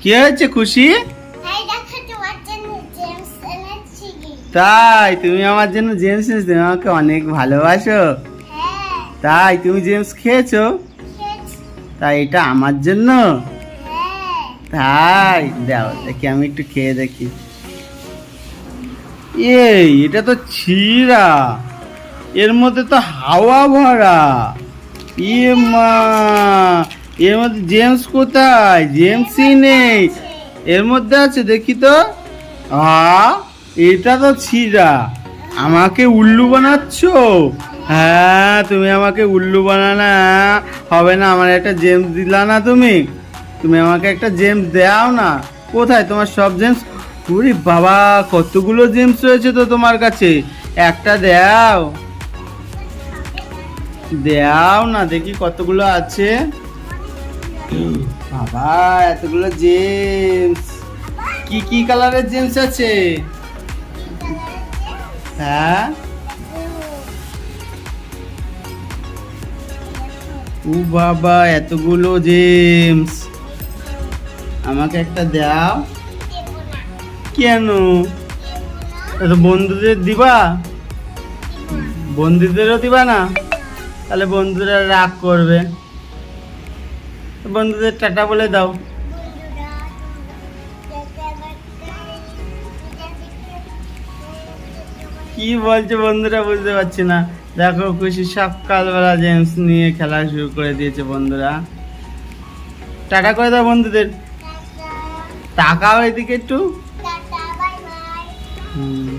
কি হয়েছে খুশি? এই দেখো তোমার জন্য জেমস এনেছি। তাই তুমি আমার জন্য জেমস এনেছো? তুমি আমাকে অনেক ভালোবাসো। হ্যাঁ তাই তুমি জেমস খেয়েছো? খেয়েছি। তাই এটা আমার জন্য? হ্যাঁ তাই দাও দেখি, আমি একটু খেয়ে দেখি। এটা তো ছিঁড়া, এর মধ্যে তো হাওয়া ভরা। মা, এর মধ্যে জেমস কোথায়? জেমসই নেই। এর মধ্যে আছে দেখি তো। এটা তো ছিঁড়া। আমাকে উল্লু বানাচ্ছো? হ্যাঁ, তুমি আমাকে উল্লু বানানা হবে না। আমার একটা জেমস দিলা না তুমি? তুমি আমাকে একটা জেমস দাও না। কোথায় তোমার সব জেমস? ওরে বাবা, কতগুলো জেমস রয়েছে তো তোমার কাছে। একটা দাও, দাও না দেখি কতগুলো আছে। বাবা, এতগুলো জেমস। কি কি কালারের জেমস আছে? হ্যাঁ, ও বাবা, এতগুলো জেমস। আমাকে একটা দাও। কেন? এটা বন্ধুদের দিবা? বন্ধুদেরও দিবা না? তাহলে বন্ধুরা রাগ করবে। বন্ধুদের টাটা বলে দাও। কি বলছে বন্ধুরা বুঝতে পারছি না। দেখো খুশি সকালবেলা জেমস নিয়ে খেলা শুরু করে দিয়েছে। বন্ধুরা টাটা করে দাও বন্ধুদের। তাকাও এদিকে একটু। Tata bye bye. হুম।